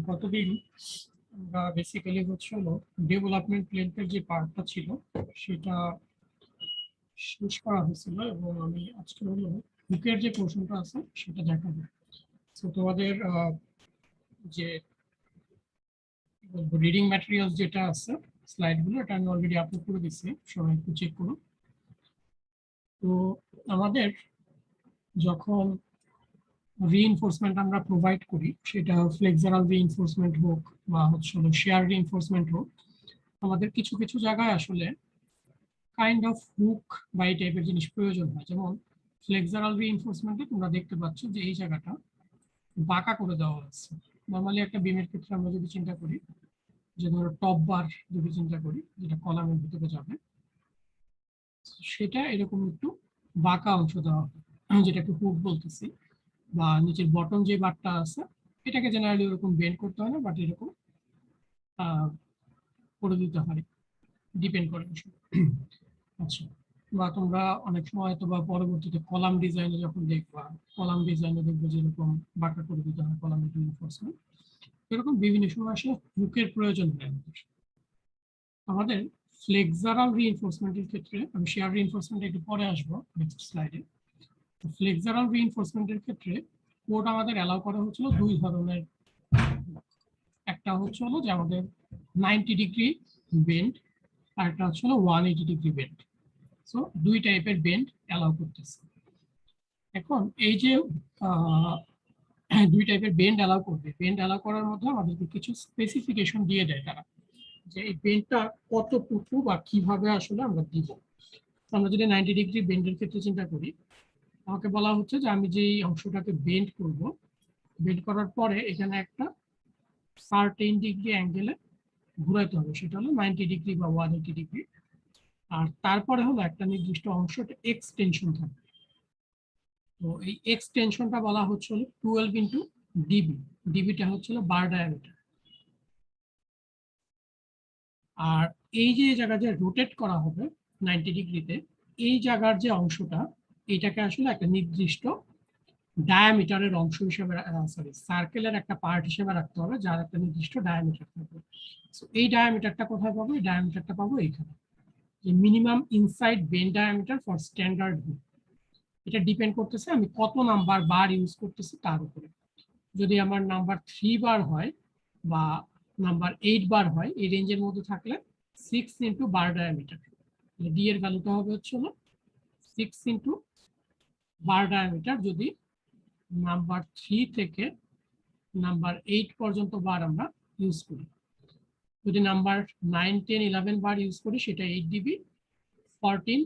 কতদিন আমরা বেসিক্যালি হচ্ছে হলো ডেভেলপমেন্ট প্ল্যানের যে পার্টটা ছিল সেটা শেষ করা হয়েছিল, এবং আমি আজকে হলো বুকের যে পোর্শনটা আছে সেটা দেখাবো। তো তোমাদের যে রিডিং ম্যাটেরিয়ালস যেটা আছে স্লাইডগুলো, এটা আমি অলরেডি আপলোড করে দিচ্ছি, সবাই একটু চেক করুন। তো আমাদের যখন রিইনফোর্সমেন্ট আমরা প্রোভাইড করি, সেটা ফ্লেক্সারাল রিইনফোর্সমেন্ট হোক বা হচ্ছে শেয়ার রিইনফোর্সমেন্ট হোক, আমাদের কিছু কিছু জায়গায় আসলে কাইন্ড অফ হুক বা এই টাইপের জিনিস প্রয়োজন হয়। যেমন ফ্লেক্সারাল রিইনফোর্সমেন্টে তোমরা দেখতে পাচ্ছ যে এই জায়গাটা বাঁকা করে দেওয়া হচ্ছে। নর্মালি একটা বিমের ক্ষেত্রে আমরা যদি চিন্তা করি, যে ধরো টপ বার যদি চিন্তা করি যেটা কলামের ভিতরে যাবে, সেটা এরকম একটু বাঁকা অংশ দেওয়া হয়, যেটাকে হুক বলতেছি। বা নিচের বটম যে বারটা আছে এটাকে জেনারেলি ওরকম বেন্ড করতে হয় না, বাট এরকম করে দিতে হয়, ডিপেন্ড করে। আচ্ছা, বা তোমরা অনেক সময় তো বা পরবর্তীতে কলাম ডিজাইনে যখন দেখবা, কলাম ডিজাইনে দেখবে যেরকম বাঁকা করে দিতে হয় কলামের রিইনফোর্সমেন্ট, এরকম বিভিন্ন সময় আসলে হুকের প্রয়োজন হয় আমাদের। আমাদের ফ্লেক্সারাল রিইনফোর্সমেন্টের ক্ষেত্রে, আমি শেয়ার রিইনফোর্সমেন্ট একটু পরে আসবো নেক্সট স্লাইডে। ফ্লেক্সারাল রিইনফোর্সমেন্টের ক্ষেত্রে কোড আমাদের অ্যালাউ করা হচ্ছিল দুই ধরনের। একটা হচ্ছে হলো যে আমাদের 90 ডিগ্রি বেন্ড, আর একটা হচ্ছে হলো 180 ডিগ্রি বেন্ড। সো দুই টাইপের বেন্ড অ্যালাউ করতেছে। এখন এই যে দুই টাইপের বেন্ড অ্যালাউ করবে, বেন্ড অ্যালাউ করার মধ্যে আমাদেরকে কিছু স্পেসিফিকেশন দিয়ে দেয় তারা, যে এই বেন্ডটা কতটুকু বা কিভাবে আসলে আমরা দিব। আমরা যদি 90 ডিগ্রি বেন্ডের ক্ষেত্রে চিন্তা করি, আমাকে বলা হচ্ছে যে আমি যে অংশটাকে বেন্ড করব, বেন্ড করার পরে এখানে একটা সার্টেন ডিগ্রি অ্যাঙ্গেলে ঘুরাইতে হবে, সেটা হলো 90 ডিগ্রি বা 180 ডিগ্রি। আর তারপরে হলো একটা নির্দিষ্ট অংশটা এক্সটেনশন থাকবে। তো এই এক্সটেনশনটা বলা হচ্ছে 12 ইন্টু ডিবি। ডিবিটা হচ্ছিল বার ডায়ামিটার। আর এই যে জায়গা যে রোটেট করা হবে 90 ডিগ্রিতে, এই জায়গার যে অংশটা, এটাকে আসলে একটা নির্দিষ্ট ডায়ামিটারের অংশ হিসেবে, সরি সার্কেলের একটা পার্ট হিসেবে রাখতে হবে, যার একটা নির্দিষ্ট ডায়ামিটার থাকবে। এই ডায়ামিটারটা কোথায় পাবো? এই ডায়ামিটারটা পাবো এইখানে, যে minimum inside Ben diameter for standard hook. এটা ডিপেন্ড করতেছে আমি কত নাম্বার বার ইউজ করতেছি তার উপরে। যদি আমার নাম্বার 3 বার হয় বা নাম্বার 8 বার হয়, এই রেঞ্জের মধ্যে থাকলে 6 ইন্টু বার ডায়ামিটার, ডি এর ভ্যালুটা হবে হচ্ছে 6 ইন্টু বার ডায়ামিটার। যদি নাম্বার 3 থেকে নাম্বার 8 পর্যন্ত বার আমরা ইউজ করি, যদি নাম্বার 9, 10, 11 বার ইউজ করি সেটা 8 ডিবি, 14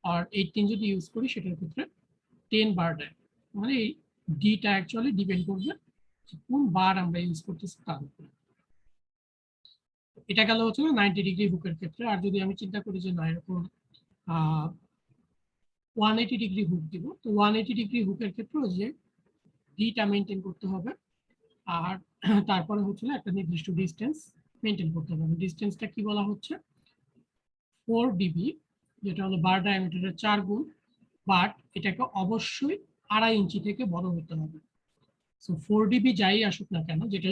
আর 18 যদি ইউজ করি সেটার ক্ষেত্রে 10 বার দেয়। মানে এই ডিটা অ্যাকচুয়ালি ডিপেন্ড করবে কোন বার আমরা ইউজ করতেছি তার উপরে। এটা গেল হচ্ছে 90 ডিগ্রি হুকের ক্ষেত্রে। আর যদি আমি চিন্তা করি যে না এরকম 180 ডিগ্রি হুক দিব, তো 180 ডিগ্রি হুকের ক্ষেত্রে যে ডিটা মেনটেন করতে হবে। আর তারপরে হচ্ছে একটা নির্দিষ্ট ডিস্টেন্স মেনটেন করতে হবে। ডিস্টেন্সটা কি বলা হচ্ছে? 4 ডিবি, যেটা হলো বার ডায়ামিটারের 4 গুণ, বাট এটাকে অবশ্যই 2.5 ইঞ্চি থেকে বড় হতে হবে। সো 4 ডিবি যাই আসুক না কেন, যেটা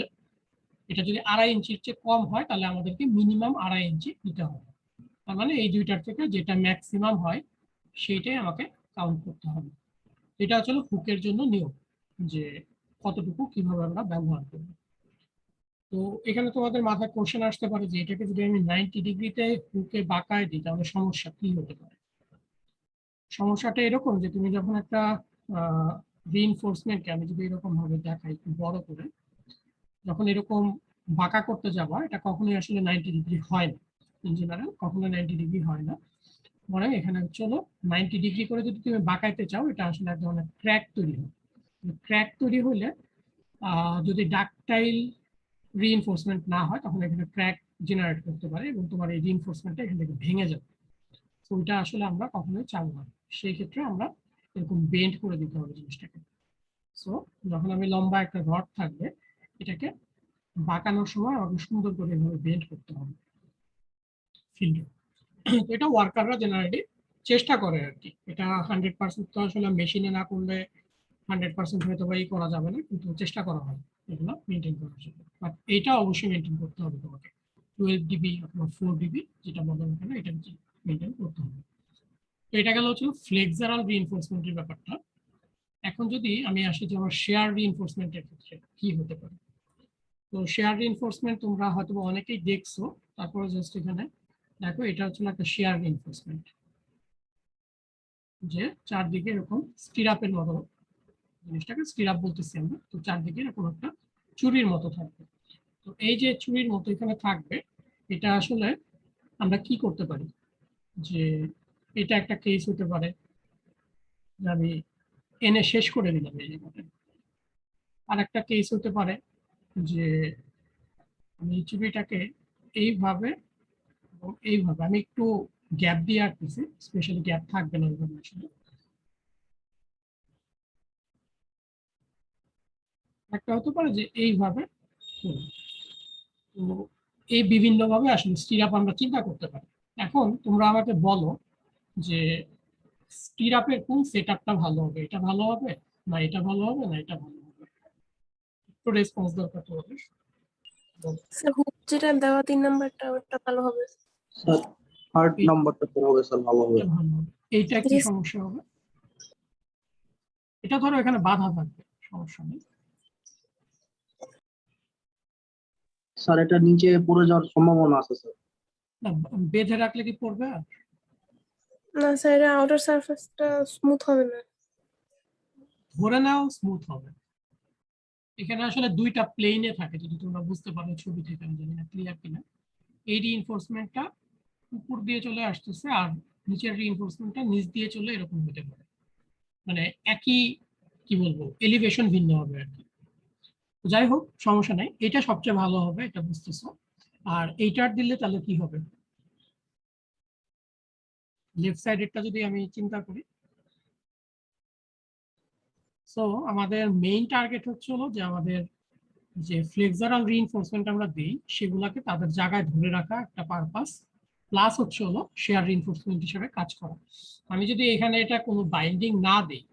এটা যদি 2.5 ইঞ্চির চেয়ে কম হয় তাহলে আমাদেরকে মিনিমাম 2.5 ইঞ্চি দিতে হবে। তার মানে এই দুইটার থেকে যেটা ম্যাক্সিমাম হয় সেইটাই আমাকে কাউন্ট করতে হবে। এটা আসলে হুকের জন্য নিয়ম, যে কতটুকু কিভাবে আমরা ব্যবহার করব। তো এখানে তোমাদের মাথায় কোশ্চেন আসতে পারে যে এটাকে যদি আমি 90 ডিগ্রিতে হুকে বাঁকায় দিই তাহলে সমস্যা কি হতে পারে। সমস্যাটা এরকম যে তুমি যখন একটা রিইনফোর্সমেন্টকে আমি যদি এরকম ভাবে দেখাই একটু বড় করে, যখন এরকম বাঁকা করতে যাবা, এটা কখনোই আসলে 90 ডিগ্রি হয় না। ইন জেনারেল কখনো 90 ডিগ্রি হয় না, বরং এখানে চলো 90 ডিগ্রি করে যদি তুমি বাঁকাইতে চাও, এটা আসলে এক ধরনের ক্র্যাক তৈরি হয়। ক্র্যাক তৈরি হলে যদি ডাকটাইল রিইনফোর্সমেন্ট না হয় তখন এখানে ক্র্যাক জেনারেট করতে পারে এবং তোমার এই রিইনফোর্সমেন্টটা এখান থেকে ভেঙে যাবে। তো ওইটা আসলে আমরা কখনোই চাবো না। সেই ক্ষেত্রে আমরা এরকম বেন্ড করে দিতে হবে জিনিসটাকে। সো যখন আমি লম্বা একটা রড থাকবে, এটাকে বাঁকানোর সময় আমাকে সুন্দর করে এভাবে বেন্ড করতে হবে ফিল্ডে। এটা ওয়ার্কাররা জেনারেলি চেষ্টা করে আর কি। এটা 100% তো আসলে মেশিনে না করলে 100% হয়তো বা করা যাবে না, কিন্তু চেষ্টা করা হয় এগুলো মেনটেন করার জন্য। বাট এটা অবশ্যই মেনটেন করতে হবে তোমাকে, 12 dB অথবা 4 dB যেটা বলা হবে না, এটা মেনটেন করতে হবে। তো এটা গেল হচ্ছে ফ্লেক্সারাল রিইনফোর্সমেন্টের ব্যাপারটা। এখন যদি আমি আসি যে আমার শেয়ার রিইনফোর্সমেন্টের ক্ষেত্রে কি হতে পারে। তো শেয়ার রিইনফোর্সমেন্ট তোমরা হয়তো অনেকেই দেখছো, তারপরে জাস্ট এখানে দেখো এটা হচ্ছে একটা শেয়ার রিইনফোর্সমেন্ট, যে চারদিকে এরকম স্টিরাপের মতো, জিনিসটাকে স্টিরাপ বলতেছি আমরা, তো চারদিকে এরকম একটা চুরির মতো থাকবে। তো এই যে চুরির মতো এখানে থাকবে, এটা আসলে আমরা কি করতে পারি, যে এটা একটা কেস হতে পারে যে আমি এনে শেষ করে দিলাম এই জায়গাটা। আর একটা কেস হতে পারে যে আমি চুরিটাকে এইভাবে এবং এইভাবে আমি একটু গ্যাপ দিয়ে আঁকতেছি, স্পেশালি গ্যাপ থাকবে না এইভাবে আসলে। একটা হতে পারে যে এইভাবে। তো এই বিভিন্ন ভাবে আসলে স্টিরাপ আমরা চিন্তা করতে পারি। এখন তোমরা আমাকে বলো যে স্টিরাপের কোন সেটআপটা ভালো হবে, এটা ভালো হবে না এটা ভালো হবে না এটা ভালো হবে, একটু রেসপন্স দরকার তোমাদের। স্যার হুক যেটা দেওয়া 3 নাম্বারটা ওটা ভালো হবে। স্যার 3rd নাম্বারটা তো হবে স্যার, ভালো হবে। এটা ভালো হবে। এইটা কি সমস্যা হবে? এটা ধরো এখানে বাধা থাকবে, সমস্যা নেই। স্যার এটা নিচে পড়ে যাওয়ার সম্ভাবনা আছে স্যার। না, বেঁধে রাখলে কি পড়বে আর? না স্যার, এটা আউটার সারফেসটা স্মুথ হবে না। ধরে নাও স্মুথ হবে। এখানে আসলে দুইটা প্লেনে থাকে, যদি তোমরা বুঝতে পারো ছবি থেকে, আমি জানি না ক্লিয়ার কিনা। এই রিইনফোর্সমেন্টটা উপর দিয়ে চলে আসতেছে আর নিচের রিইনফোর্সমেন্টটা নিচ দিয়ে চলে এরকম হতে পারে, মানে একই কি বলবো এলিভেশন ভিন্ন হবে আর কি। যাই হোক সমস্যা নাই, এটা সবচেয়ে ভালো হবে, এটা বুঝতেছো। আর এইটার দিলে তাহলে কি হবে, লেফট সাইডেরটা যদি আমি চিন্তা করি। সো আমাদের মেইন টার্গেট হচ্ছে হলো যে আমাদের যে ফ্লেক্সারাল রিইনফোর্সমেন্ট আমরা দিই সেগুলাকে তাদের জায়গায় ধরে রাখা একটা পারপাস, প্লাস হচ্ছে হলো শেয়ার রিইনফোর্সমেন্ট হিসেবে কাজ করা। আমি যদি এখানে এটা কোনো বাইন্ডিং না দিই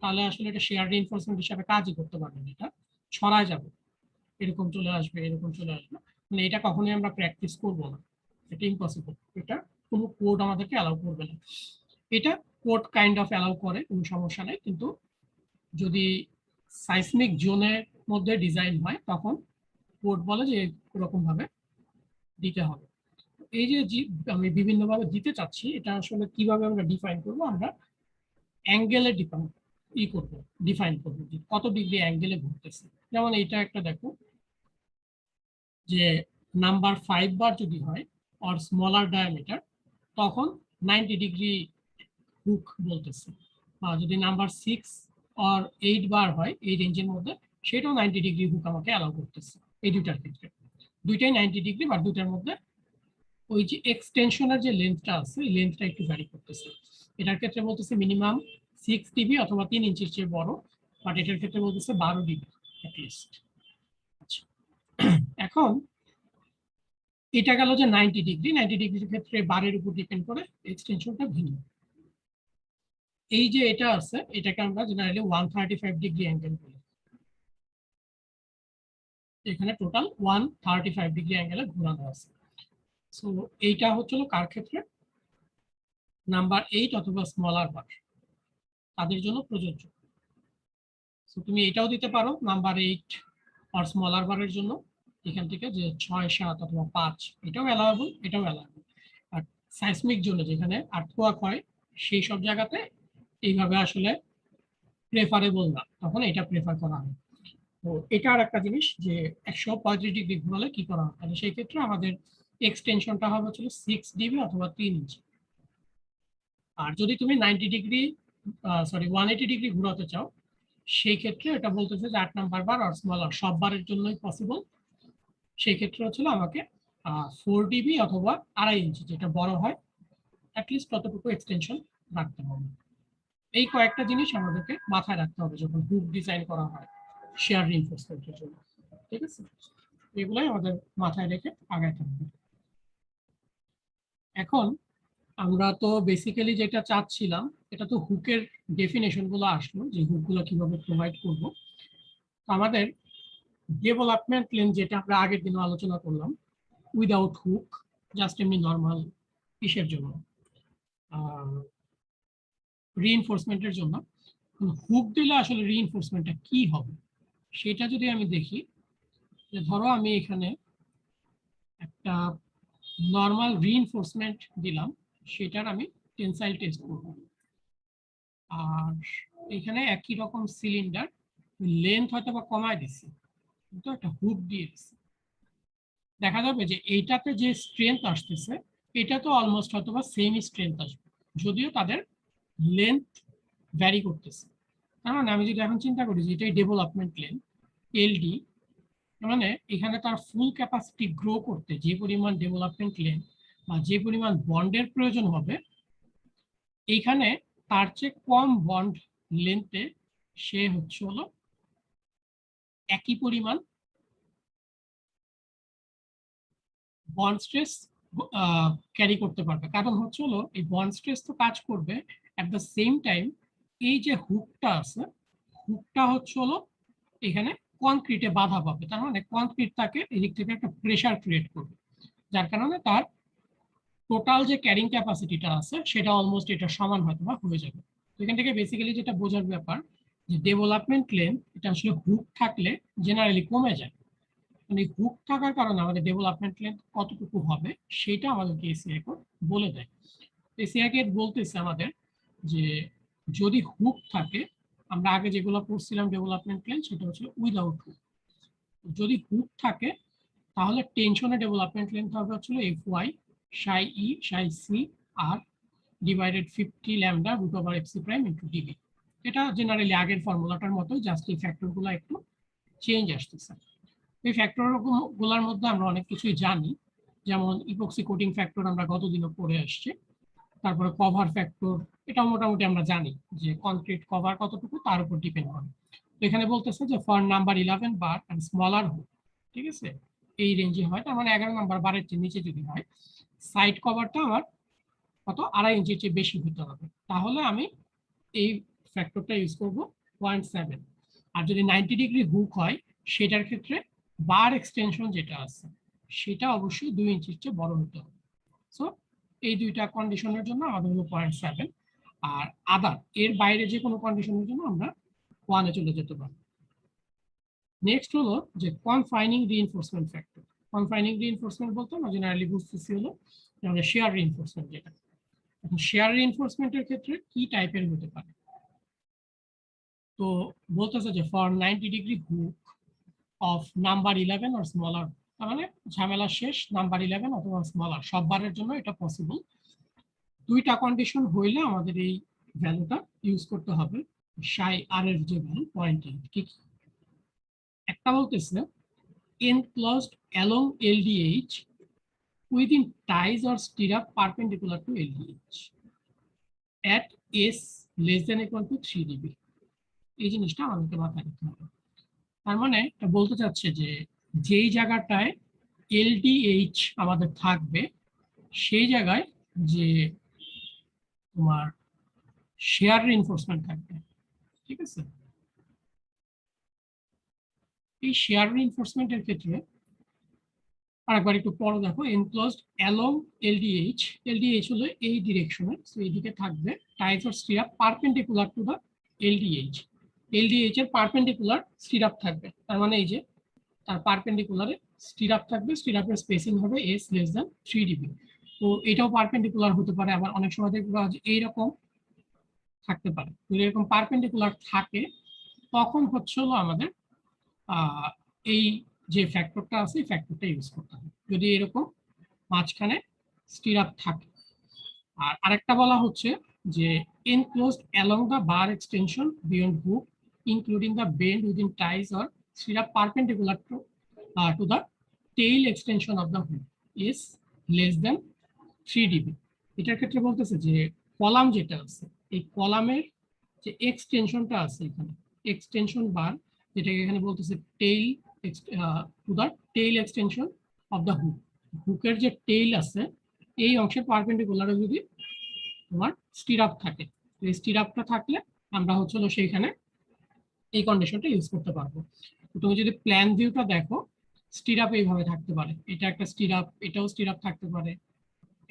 তাহলে আসলে এটা শেয়ার রিইনফোর্সমেন্ট হিসেবে কাজই করতে পারবে না, এটা ছড়ায় যাবে, এরকম চলে আসবে এরকম চলে আসবে, মানে এটা কখনোই আমরা প্র্যাকটিস করব না, এটা ইম্পসিবল, এটা কোনো কোড আমাদেরকে অ্যালাউ করবে না। এটা কোড কাইন্ড অফ অ্যালাউ করে, কোনো সমস্যা নেই, কিন্তু যদি সাইসমিক জোনের মধ্যে ডিজাইন হয় তখন কোড বলে যে এরকম ভাবে দিতে হবে। এই যে আমি বিভিন্নভাবে দিতে চাচ্ছি, এটা আসলে কিভাবে আমরা ডিফাইন করব, আমরা অ্যাঙ্গেলে ডিফাইন করবো যে কত ডিগ্রি অ্যাঙ্গেলে ঘুরতেছে। যেমন এইটা একটা দেখো যে নাম্বার 5 বার যদি হয় অর স্মলার ডায়ামিটার, তখন 90 ডিগ্রি হুক বলতেছে। আর যদি নাম্বার 6 অর 8 বার হয় এই রেঞ্জের মধ্যে, সেটাও 90 ডিগ্রি হুক আমাকে অ্যালাউ করতেছে। এই দুইটার ক্ষেত্রে দুইটাই 90 ডিগ্রি, বা দুইটার মধ্যে ওই যে এক্সটেনশনের যে লেন্থটা আছে এই লেন্থটা একটু ভ্যারি করতেছে। এটার ক্ষেত্রে বলতেছে মিনিমাম 6 dB অথবা 3 ইঞ্চির চেয়ে বড়, বাট এটার ক্ষেত্রে বলতেছে 12 dB অ্যাটলিস্ট। আচ্ছা, এখন এটা গেল যে 90 ডিগ্রি, 90 ডিগ্রির ক্ষেত্রে বারের উপর ডিপেন্ড করে এক্সটেনশনটা ভিন্ন। এই যে এটা আছে এটাকে আমরা জেনারেলি 135 ডিগ্রি অ্যাঙ্গেল বলি। এখানে টোটাল 135 ডিগ্রি অ্যাঙ্গেলে ঘোরানো আছে। সো এইটা হচ্ছিল কার ক্ষেত্রে, নাম্বার 8 অথবা স্মলার বার তাদের জন্য প্রযোজ্য। সো তুমি এটাও দিতে পারো নাম্বার 8 আর স্মলার বারের জন্য, এখান থেকে যে 6, 7 অথবা 5, এটাও অ্যালাউয়েবল, এটাও অ্যালাউয়েবল। আর সাইসমিক জন্য যেখানে আর্থকোয়াক হয় সেই সব জায়গাতে এইভাবে আসলে প্রেফারেবল না, তখন এটা প্রেফার করা হয়। তো এটা আর একটা জিনিস যে 135 ডিগ্রি ঘুরালে কি করা হয়, তাহলে সেই ক্ষেত্রে আমাদের এক্সটেনশনটা হবে হচ্ছে 6 dB অথবা 3 ইঞ্চি। আর যদি তুমি 90 ডিগ্রি 180 ডিগ্রি ঘুরাতে চাও, সেই ক্ষেত্রে এটা বলতেছে যে 8 নাম্বার বার আর স্মলার সব বারের জন্যই পসিবল। সেই ক্ষেত্রে হচ্ছিল আমাকে 4 dB অথবা 2.5 ইঞ্চি, যেটা বড় হয় অ্যাটলিস্ট ততটুকু এক্সটেনশন রাখতে হবে। এই কয়েকটা জিনিস আমাদেরকে মাথায় রাখতে হবে যখন হুক ডিজাইন করা হয় শেয়ার রিইনফোর্সমেন্টের জন্য, ঠিক আছে? এগুলাই আমাদের মাথায় রেখে আগাইতে হবে। এখন আমরা তো বেসিক্যালি যেটা চাচ্ছিলাম, এটা তো হুকের ডেফিনেশন গুলো আসলো যে হুক গুলো কিভাবে প্রোভাইড করব। তো আমাদের ডেভেলপমেন্ট লেন যেটা আমরা আগের দিন আলোচনা করলাম, উইদাউট হুক, জাস্ট এমনি নর্মাল কিসের জন্য, রিইনফোর্সমেন্টের জন্য। হুক দিলে আসলে রিইনফোর্সমেন্টটা কি হবে সেটা যদি আমি দেখি, যে ধরো আমি এখানে একটা নর্মাল রিইনফোর্সমেন্ট দিলাম, সেটার আমি টেনসাইল টেস্ট করব। আর এখানে একই রকম সিলিন্ডার, লেন্থ হয়তো বা কমায় দিচ্ছি, কিন্তু একটা হুক দিয়ে দিচ্ছি। দেখা যাবে যে এইটাতে যে স্ট্রেংথ আসতেছে, এটা তো অলমোস্ট হয়তো বা সেম স্ট্রেংথ আসবে, যদিও তাদের লেন্থ ভ্যারি করতেছে। তার মানে আমি যদি এখন চিন্তা করি যে এটাই ডেভেলপমেন্ট লেন, এলডি, মানে এখানে তার ফুল ক্যাপাসিটি গ্রো করতে যে পরিমাণ ডেভেলপমেন্ট লেন বা যে পরিমাণ বন্ডের প্রয়োজন হবে, এইখানে তার চেয়ে কম বন্ড লেন্থে সে হচ্ছে হলো একই পরিমাণ বন্ড স্ট্রেস ক্যারি করতে পারবে। কারণ হচ্ছে হলো এই বন্ড স্ট্রেস তো কাজ করবে, অ্যাট দ্য সেম টাইম এই যে হুকটা আছে, হুকটা হচ্ছে হলো এখানে কনক্রিটে বাধা পাবে। তার মানে কনক্রিট তাকে এদিক থেকে একটা প্রেসার ক্রিয়েট করবে, যার কারণে তার টোটাল যে ক্যারিং ক্যাপাসিটিটা আছে সেটা অলমোস্ট এটা সমান হয়তো বা হয়ে যাবে। তো এখান থেকে বেসিক্যালি যেটা বোঝার ব্যাপার, যে ডেভেলপমেন্ট লেন্থ এটা আসলে হুক থাকলে জেনারেলি কমে যায়। মানে হুক থাকার কারণে আমাদের ডেভেলপমেন্ট লেন্থ কতটুকু হবে সেটা আমাদেরকে এসিআই কোড বলে দেয়। এসিআই কোড বলতেছে আমাদের যে যদি হুক থাকে, আমরা আগে যেগুলো পড়ছিলাম ডেভেলপমেন্ট লেন্থ, সেটা হচ্ছে উইদাউট হুক। যদি হুক থাকে তাহলে টেনশনের ডেভেলপমেন্ট লেন্থ হবে হচ্ছে F Y psi e psi c r divided 50 lambda root over f c prime into d b. এটা জেনারেলি আগের ফর্মুলাটার মতো, জাস্ট এই ফ্যাক্টরগুলো একটু চেঞ্জ আসতেছে। এই ফ্যাক্টর গুলোর মধ্যে আমরা অনেক কিছুই জানি, যেমন ইপক্সি কোটিং ফ্যাক্টর আমরা গতদিনও পড়ে আসছি। তারপরে কভার ফ্যাক্টর, এটা মোটামুটি আমরা জানি যে কনক্রিট কভার কতটুকু তার উপর ডিপেন্ড করে। তো এখানে বলতেছে যে for number 11 bar and smaller hook, ঠিক আছে, এই রেঞ্জে হয়। তার মানে 11 নাম্বার বারের চেয়ে নিচে যদি হয়, সাইড কভারটা আমার কত 2.5 ইঞ্চির চেয়ে বেশি হতে হবে, তাহলে আমি এই ফ্যাক্টরটা ইউজ করব 0.7। আর যদি 90 ডিগ্রি হুক হয় সেটার ক্ষেত্রে বার এক্সটেনশন যেটা আছে সেটা অবশ্যই 2 ইঞ্চির চেয়ে বড় হতে হবে। সো এই দুইটা কন্ডিশনের জন্য আমাদের হলো 0.7। আর আদার এর বাইরে যে কোনো কন্ডিশনের জন্য আমরা 1 এ চলে যেতে পারি। নেক্সট হলো যে কনফাইনিং রিইনফোর্সমেন্ট ফ্যাক্টর। কনফাইনিং রিইনফোর্সমেন্ট বলতে আমরা জেনারেলি বুঝতেছি হলো আমাদের শেয়ার রিইনফোর্সমেন্ট যেটা। এখন শেয়ার রিইনফোর্সমেন্টের ক্ষেত্রে কি টাইপের হতে পারে, তো বলতেছে যে for 90 degree hook of number 11 or smaller, তার মানে ঝামেলা শেষ, নাম্বার 11 অথবা স্মলার সব বারের জন্য এটা পসিবল। দুইটা কন্ডিশন হইলে আমাদের এই ভ্যালুটা ইউজ করতে হবে। সাই আর এর যে ভ্যালু 0.8 কি কি? একটা বলতেছে enclosed along LDH within ties or stirrup perpendicular to LDH at S less than equal to 3 dB। এই জিনিসটা আমাদেরকে মাথায় রাখতে হবে। তার মানে এটা বলতে চাচ্ছে যে যেই জায়গাটায় এলডিএইচ আমাদের থাকবে সেই জায়গায় যে তোমার শেয়ার রিইনফোর্সমেন্ট থাকবে, ঠিক আছে। এই শেয়ার রিইনফোর্সমেন্টের ক্ষেত্রে আরেকবার একটু পরে দেখো, এনক্লোজড অ্যালং এলডিএইচ, এলডিএইচ হলো এই ডিরেকশনে, সো এইদিকে থাকবে ties or stirrup perpendicular to the LDH. LDH এর পারপেন্ডিকুলার স্টিরাপ থাকবে, তার মানে এই যে তার পারপেন্ডিকুলারে স্টিরাপ থাকবে, স্টিরাপের স্পেসিং হবে এস লেস দ্যান 3 ডিবি। তো এটাও পারপেন্ডিকুলার হতে পারে, আবার অনেক সময় দেখবা যে এইরকম থাকতে পারে। যদি এরকম পারপেন্ডিকুলার থাকে তখন হচ্ছে হলো আমাদের এই যে ফ্যাক্টরটা আছে এই ফ্যাক্টরটা ইউজ করতে হবে, যদি এরকম মাঝখানে স্টিরাপ থাকে। আর আরেকটা বলা হচ্ছে যে enclosed along the bar extension beyond hook including the bend within ties or stirrup perpendicular to the tail extension of the hook is less than 3 dB। এটার ক্ষেত্রে বলতেছে যে কলাম যেটা আছে এই কলামের যে এক্সটেনশনটা আছে এখানে, এক্সটেনশন বার যেটাকে এখানে বলতেছে tail to the tail extension of the hook, হুকের যে টেইল আছে এই অংশের পারপেন্ডিকুলারে যদি তোমার স্টিরাপ থাকে, এই স্টিরাপটা থাকলে আমরা হচ্ছে সেইখানে এই কন্ডিশনটা ইউজ করতে পারবো। তুমি যদি প্ল্যান ভিউটা দেখো, স্টিরাপ এইভাবে থাকতে পারে, এটা একটা স্টিরাপ, এটাও স্টিরাপ থাকতে পারে,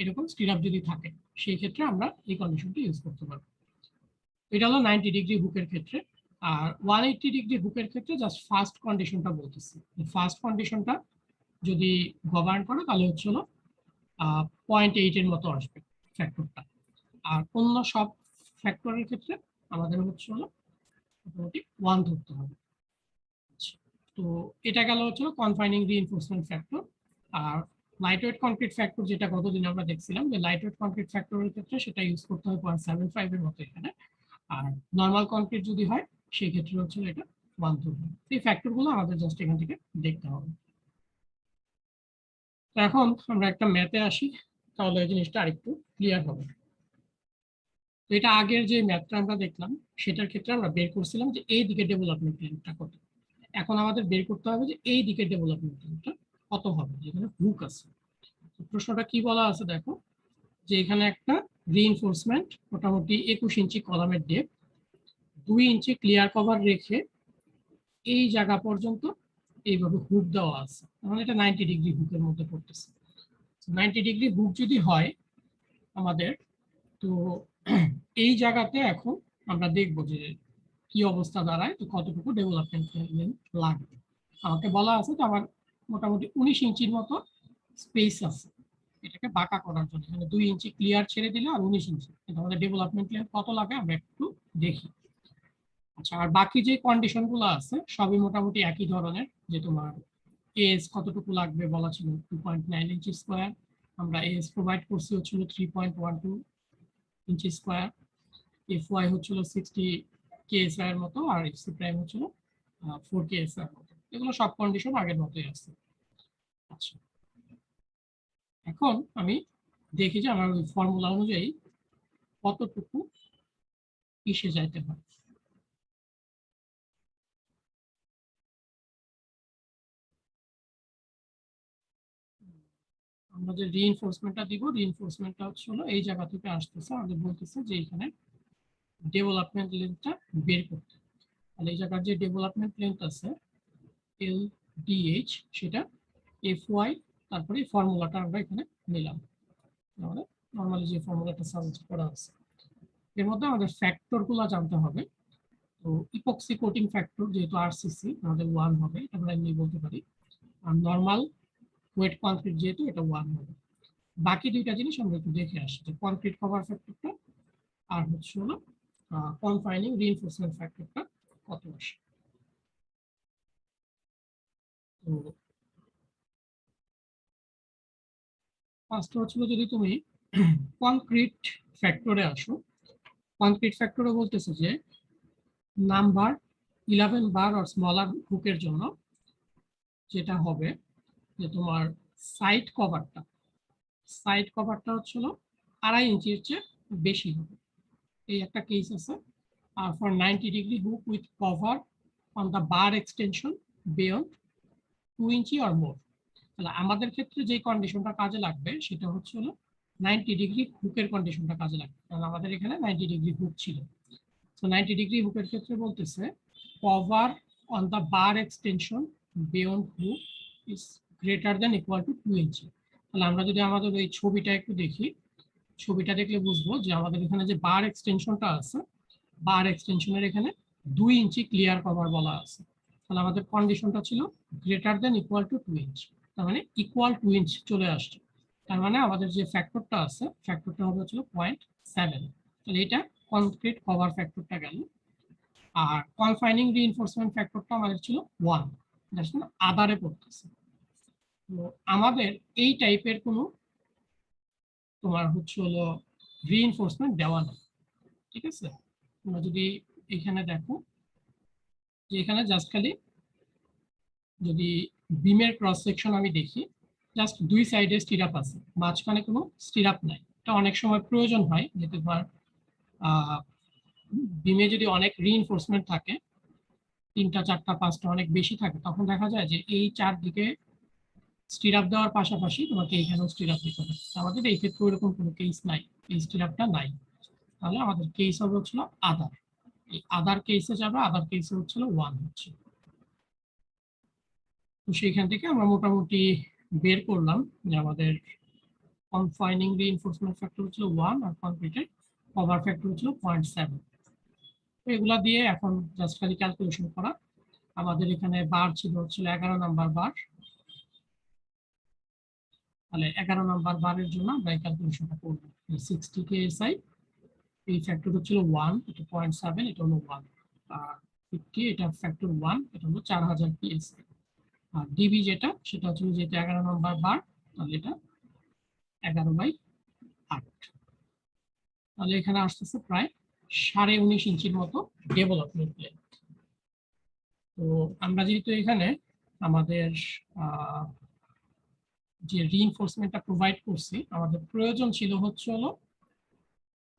এরকম স্টিরাপ যদি থাকে সেই ক্ষেত্রে আমরা এই কন্ডিশনটা ইউজ করতে পারবো। এটা হলো 90 ডিগ্রি হুকের ক্ষেত্রে। আর 180 ডিগ্রি হুকের ক্ষেত্রে জাস্ট ফার্স্ট কন্ডিশনটা বলতেছি, ফার্স্ট কন্ডিশনটা যদি গভর্ন করে তাহলে হচ্ছে 0.8 এর মতো আসবে ফ্যাক্টরটা। আর অন্য সব ফ্যাক্টরের ক্ষেত্রে আমাদের হচ্ছে মোটামুটি 1 ধরতে হবে। তো এটা গেল হচ্ছে কনফাইনিং রিইনফোর্সমেন্ট ফ্যাক্টর। আর লাইট ওয়েট কংক্রিট ফ্যাক্টর, যেটা গতদিন আমরা দেখছিলাম যে লাইট ওয়েট কংক্রিট ফ্যাক্টরের ক্ষেত্রে সেটা ইউজ করতে হয় 0.75 এর মতো এখানে। আর নর্মাল কংক্রিট যদি হয় সেই ক্ষেত্রে হচ্ছে এটা 1 ধরবে। এই ফ্যাক্টরগুলো আমাদের জাস্ট এখান থেকে দেখতে হবে। তো এখন আমরা একটা ম্যাথে আসি, তাহলে এই জিনিসটা আরেকটু ক্লিয়ার হবে। তো এটা আগের যে ম্যাথটা আমরা দেখলাম সেটার ক্ষেত্রে আমরা বের করছিলাম যে এই দিকে ডেভেলপমেন্ট প্ল্যানটা কত। এখন আমাদের বের করতে হবে যে এই দিকে ডেভেলপমেন্ট প্ল্যানটা কত হবে, যেখানে হুক আছে। প্রশ্নটা কি বলা আছে দেখো, যে এখানে একটা রিইনফোর্সমেন্ট মোটামুটি 21 ইঞ্চি কলামের ডেপ, 2 ইঞ্চি ক্লিয়ার কভার রেখে এই জায়গা পর্যন্ত এইভাবে হুক দেওয়া আছে, তাহলে এটা 90 ডিগ্রি হুকের মধ্যে পড়তেছে। 90 ডিগ্রি হুক যদি হয় আমাদের, তো এই জায়গাতে এখন আমরা দেখবো যে কি অবস্থা দাঁড়ায়, তো কতটুকু ডেভেলপমেন্ট লাগবে। আমাকে বলা আছে তো আমার মোটামুটি 19 ইঞ্চির মতো স্পেস আছে এটাকে বাঁকা করার জন্য। এখানে 2 ইঞ্চি ক্লিয়ার ছেড়ে দিলে আর 19 ইঞ্চি, কিন্তু আমাদের ডেভেলপমেন্ট লেন্থ কত লাগে আমরা একটু দেখি। আচ্ছা, আর বাকি যে কন্ডিশন গুলো আছে সবই মোটামুটি একই ধরনের, যে তোমার এস কতটুকু লাগবে বলা ছিল 2.9 ইঞ্চি স্কোয়ার, আমরা এস প্রোভাইড করছি হচ্ছিল 3.12 ইঞ্চি স্কোয়ার, এফ ওয়াই হচ্ছিল 60 কেএসআই এর মতো, আর এফসি প্রাইম হচ্ছিল 4 কেএসআই এর মতো। এগুলো সব কন্ডিশন আগের মতোই আছে। আচ্ছা, এখন আমি দেখি যে আমার ওই ফর্মুলা অনুযায়ী কতটুকু ইসে যাইতে হয়। আমরা যে রিইনফোর্সমেন্টটা দিব, রিইনফোর্সমেন্টটা হচ্ছে এই জায়গা থেকে আসতেছে, আমাদের বলতেছে যে এখানে ডেভেলপমেন্ট লেন্থটা বের করতে। তাহলে এই জায়গার যে ডেভেলপমেন্ট লেন্থ আছে এল ডিএইচ, সেটা এফ ওয়াই, তারপরে এই ফর্মুলাটা আমরা এখানে নিলাম, আমাদের নর্মালি যে ফর্মুলাটা সাজেস্ট করা আছে। এর মধ্যে আমাদের ফ্যাক্টর গুলো জানতে হবে। তো ইপক্সি কোটিং ফ্যাক্টর যেহেতু আরসিসি আমাদের 1 হবে, এটা আমরা এমনি বলতে পারি। আর নর্মাল ওয়েট কংক্রিট যেহেতু এটা 1 হবে। বাকি দুইটা জিনিস আমরা একটু দেখে আসি, যে কংক্রিট কভার ফ্যাক্টরটা আর হচ্ছে কনফাইনিং রিইনফোর্সমেন্ট ফ্যাক্টরটা কত আসে। তো ফার্স্ট হচ্ছিল যদি তুমি কনক্রিট ফ্যাক্টরে আসো, কনক্রিট ফ্যাক্টরে বলতেছে যে নাম্বার 11 বার আর স্মলার হুকের জন্য যেটা হবে যে তোমার সাইড কভারটা হচ্ছিল 2.5 ইঞ্চির চেয়ে বেশি হবে, এই একটা কেস আছে। আর for 90 degree hook with cover on the bar extension beyond 2 inch or more. তাহলে আমাদের ক্ষেত্রে যে কন্ডিশনটা কাজে লাগবে সেটা হচ্ছে 90 ডিগ্রি হুকের কন্ডিশনটা কাজে লাগবে, কারণ আমাদের এখানে 90 ডিগ্রি হুক ছিল। তো 90 ডিগ্রি হুকের ক্ষেত্রে বলতেছে cover on the bar extension beyond hook is greater than equal to 2 ইঞ্চি। তাহলে আমরা যদি আমাদের এই ছবিটা একটু দেখি, ছবিটা দেখলে বুঝবো যে আমাদের এখানে যে বার এক্সটেনশনটা আছে, বার এক্সটেনশনের এখানে 2 ইঞ্চি ক্লিয়ার কভার বলা আছে। তাহলে আমাদের কন্ডিশনটা ছিল greater than equal to 2 inch, তার মানে ইকুয়াল 2 ইঞ্চ চলে আসছে। তার মানে আমাদের যে ফ্যাক্টরটা আছে ফ্যাক্টরটা হবে হচ্ছিল 0.7। তাহলে এটা কনক্রিট কভার ফ্যাক্টরটা গেল। আর কনফাইনিং রিইনফোর্সমেন্ট ফ্যাক্টরটা আমাদের ছিল 1, যেটা আদারে পড়তেছে। তো আমাদের এই টাইপের কোনো তোমার হচ্ছে রিইনফোর্সমেন্ট দেওয়া নেই, ঠিক আছে। তোমরা যদি এখানে দেখো যে এখানে জাস্ট খালি যদি বিমের ক্রস সেকশন আমি দেখি, জাস্ট 2 সাইডে স্টিরাপ আছে, মাঝখানে কোনো স্টিরাপ নাই। এটা অনেক সময় প্রয়োজন হয়, যে তোমার বিমে যদি অনেক রিইনফোর্সমেন্ট থাকে, 3টা 4টা 5টা অনেক বেশি থাকে, তখন দেখা যায় যে এই চারদিকে স্টিরাপ দেওয়ার পাশাপাশি তোমাকে এখানেও স্টিরাপ দিতে হবে। আমাদের এই ক্ষেত্রে এরকম কোনো কেস নাই, এই স্টিরাপটা নাই, তাহলে আমাদের কেস হবে হচ্ছিল আদার। এই আদার কেসে যাবে, আদার কেসে হচ্ছিল 1 হচ্ছে। তো সেইখান থেকে আমরা মোটামুটি বের করলাম যে আমাদের কনফাইনিং রিইনফোর্সমেন্ট ফ্যাক্টর হচ্ছিল 1 আর কনক্রিটের কভার ফ্যাক্টর হচ্ছিল 0.7। এগুলা দিয়ে এখন জাস্ট খালি ক্যালকুলেশন করা। আমাদের এখানে বার ছিল হচ্ছিল 11 নাম্বার বার, তাহলে 11 নাম্বার বারের জন্য আমরা এই ক্যালকুলেশনটা করব। 60 কেএসআই, এই ফ্যাক্টর হচ্ছিল 1, এটা 0.7, এটা হলো 1, আর 50 এটা ফ্যাক্টর 1, এটা হলো 4000 পিএসআই। আর ডিবি যেটা, সেটা হচ্ছে যেটা 11 নাম্বার বার, তাহলে এটা 11/8। তাহলে এখানে আসতেছে প্রায় 19.5 ইঞ্চির মতো ডেভেলপমেন্ট লেন্থ। তো আমরা যেহেতু এখানে আমাদের যে রিইনফোর্সমেন্টটা প্রোভাইড করছি, আমাদের প্রয়োজন ছিল হচ্ছে হলো,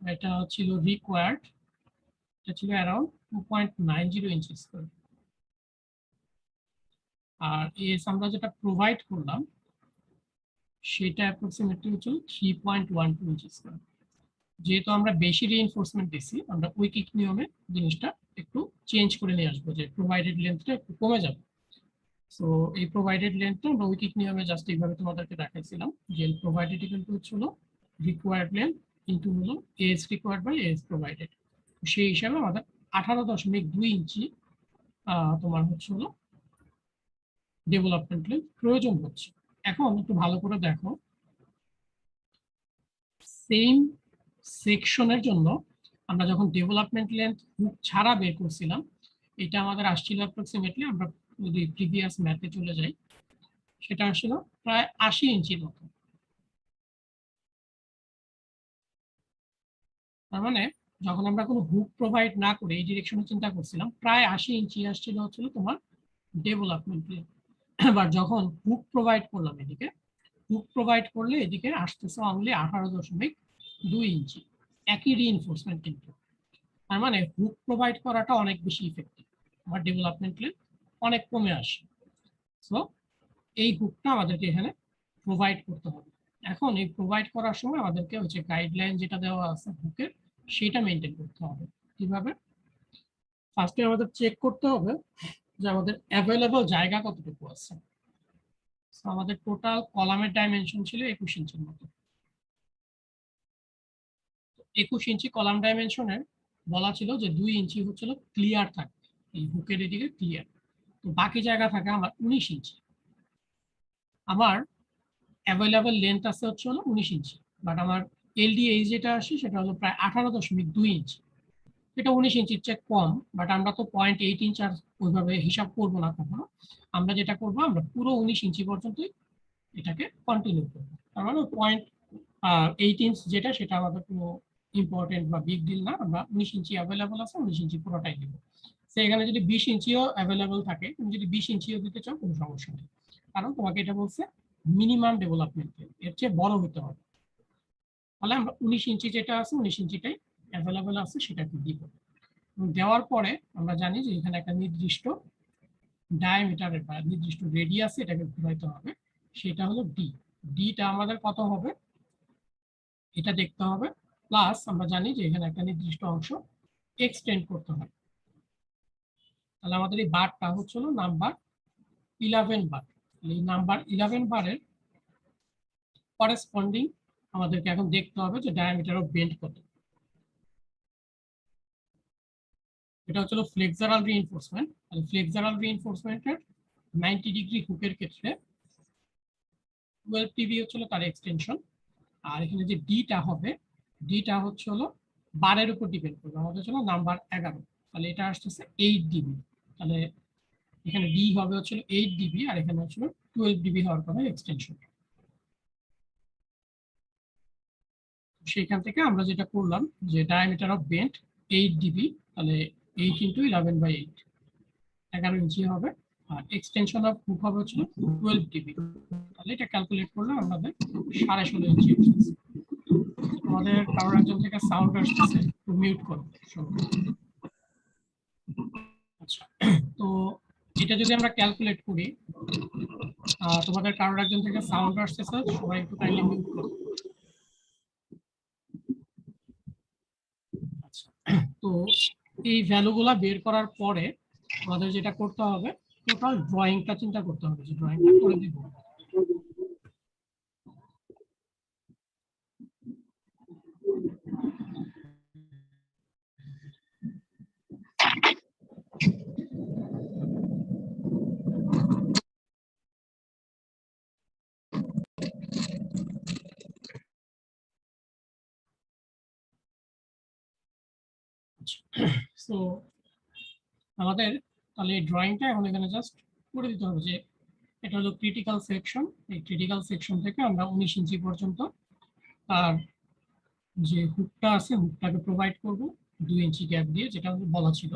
এটা ছিল রিকোয়ার্ড, এটা ছিল অ্যারাউন্ড 2.90 ইঞ্চি স্কয়ার। আর এস আমরা যেটা প্রোভাইড করলাম সেটা অ্যাপ্রক্সিমেটলি হচ্ছিল 3.12 ইঞ্চি স্কয়ার। যেহেতু আমরা বেশি রিইনফোর্সমেন্ট দিছি, আমরা উইকিক নিয়মে জিনিসটা একটু চেঞ্জ করে নিয়ে আসবো, যে প্রোভাইডেড লেন্থটা একটু কমে যাবে। সো এই প্রোভাইডেড লেন্থটা আমরা উইকিক নিয়মে জাস্ট এইভাবে তোমাদেরকে দেখাইছিলাম, যে প্রোভাইডেড কিন্তু হচ্ছিল রিকোয়ার্ড লেন্থ ইনটু হলো s required by s provided. সেই হিসাবে আমাদের 18.2 ইঞ্চি তোমার হচ্ছে হলো ডেভেলপমেন্ট লেন্থ প্রয়োজন হচ্ছে। এখন একটু ভালো করে দেখো, সেম সেকশনের জন্য আমরা যখন ডেভেলপমেন্ট লেন্থ হুক ছাড়া বের করছিলাম, এটা আমাদের আসছিল অ্যাপ্রক্সিমেটলি, আমরা যদি প্রিভিয়াস ম্যাথে চলে যাই, সেটা আসছিল প্রায় 80 ইঞ্চির মতো। তার মানে যখন আমরা কোনো হুক প্রোভাইড না করে এই ডিরেকশনে চিন্তা করছিলাম, প্রায় 80 ইঞ্চি আসছিল হচ্ছিল তোমার ডেভেলপমেন্ট লেন্থ। এবার যখন হুক প্রোভাইড করলাম এদিকে, হুক প্রোভাইড করলে এদিকে আসতেছে অনলি 18.2 ইঞ্চি, একই রিইনফোর্সমেন্ট কিন্তু। তার মানে হুক প্রোভাইড করাটা অনেক বেশি ইফেক্টিভ, আমার ডেভেলপমেন্ট লেন্থ অনেক কমে আসে। সো এই হুকটা আমাদেরকে এখানে প্রোভাইড করতে হবে। এখন এই প্রোভাইড করার সময় আমাদেরকে হচ্ছে গাইডলাইন যেটা দেওয়া আছে হুকের, সেটা মেনটেন করতে হবে। কিভাবে? ফার্স্টে আমাদের চেক করতে হবে যে আমাদের অ্যাভেলেবল জায়গা কতটুকু আছে। আমাদের টোটাল কলামের ডাইমেনশন ছিল 21 ইঞ্চির মতো। 21 ইঞ্চি কলাম ডাইমেনশনের বলা ছিল যে 2 ইঞ্চি হচ্ছিল ক্লিয়ার থাকবে, এই হুকের এদিকে ক্লিয়ার, তো বাকি জায়গা থাকে আমার 19 ইঞ্চি। আমার অ্যাভেলেবল লেন্থ আছে হচ্ছে হলো 19 ইঞ্চি, বাট আমার এলডিএইচ যেটা আসে সেটা হলো প্রায় 18.2 ইঞ্চি। এটা 19 ইঞ্চির চেয়ে কম, বাট আমরা তো 0.8 ইঞ্চ আর ওইভাবে হিসাব করবো না কখনো। আমরা যেটা করবো, আমরা পুরো 19 ইঞ্চি পর্যন্তই এটাকে কন্টিনিউ করবো। তার মানে 0.8 ইঞ্চ যেটা, সেটা আমাদের কোনো ইম্পর্টেন্ট বা বিগ ডিল না। আমরা 19 ইঞ্চি অ্যাভেলেবল আছে, 19 ইঞ্চি পুরোটাই দিব। সো এখানে যদি 20 ইঞ্চিও অ্যাভেলেবল থাকে, তুমি যদি 20 ইঞ্চিও দিতে চাও কোনো সমস্যা নেই, কারণ তোমাকে এটা বলছে মিনিমাম ডেভেলপমেন্ট, এর চেয়ে বড় হতে হবে। তাহলে আমরা 19 ইঞ্চি যেটা আছে, 19 ইঞ্চিটাই অ্যাভেলেবল আছে, সেটাকে দিব। দেওয়ার পরে আমরা জানি যে এখানে একটা নির্দিষ্ট ডায়ামিটারের বা নির্দিষ্ট রেডিয়াসে এটাকে ঘুরাইতে হবে, সেটা হলো ডি। ডিটা আমাদের কত হবে এটা দেখতে হবে, প্লাস আমরা জানি যে এখানে একটা নির্দিষ্ট অংশ এক্সটেন্ড করতে হবে। তাহলে আমাদের এই বারটা হচ্ছে হলো নাম্বার 11 বার। এই নাম্বার 11 বারের করেসপন্ডিং আমাদেরকে এখন দেখতে হবে যে ডায়ামিটার অফ বেন্ড কত। এটা হচ্ছে ফ্লেক্সারাল রিইনফোর্সমেন্ট। তাহলে ফ্লেক্সারাল রিইনফোর্সমেন্টের 90 ডিগ্রি হুকের ক্ষেত্রে 12 টিবি হচ্ছে তার এক্সটেনশন। আর এখানে যে ডিটা হবে, ডিটা হচ্ছে হলো বারের উপর ডিপেন্ড করবে, আমাদের হচ্ছে নাম্বার 11, তাহলে এটা আসতেছে 8 ডিবি। তাহলে এখানে ডি হবে হচ্ছে 8 ডিবি, আর এখানে হচ্ছে 12 ডিবি হওয়ার কথা এক্সটেনশন। সেখান থেকে আমরা যেটা করলাম যে ডায়ামিটার অফ বেন্ড 8 ডিবি, তাহলে 8 ইন্টু 11/8, 11 ইঞ্চি হবে। আর এক্সটেনশন অফ হুক হবে হচ্ছে 12 ডিবি, তাহলে এটা ক্যালকুলেট করলে আমাদের 16.5 ইঞ্চি আসছে। আমাদের কারোর একজন থেকে সাউন্ড আসতেছে, একটু মিউট করুন। আচ্ছা, তো এটা যদি আমরা ক্যালকুলেট করি, তোমাদের কারোর একজন থেকে সাউন্ড আসতেছে, সবাই একটু কাইন্ডলি মিউট করো। আচ্ছা, তো এই ভ্যালুগুলা বের করার পরে আমাদের যেটা করতে হবে, টোটাল ড্রয়িংটা চিন্তা করতে হবে, যে ড্রয়িংটা করে দিব। সো আমাদের তাহলে এই ড্রয়িংটা এখন এখানে জাস্ট করে দিতে হবে, যে এটা হলো ক্রিটিক্যাল সেকশন। এই ক্রিটিক্যাল সেকশন থেকে আমরা 19 ইঞ্চি পর্যন্ত তার যে হুকটা আছে, হুকটাকে প্রোভাইড করব 2 ইঞ্চি গ্যাপ দিয়ে, যেটা বলা ছিল।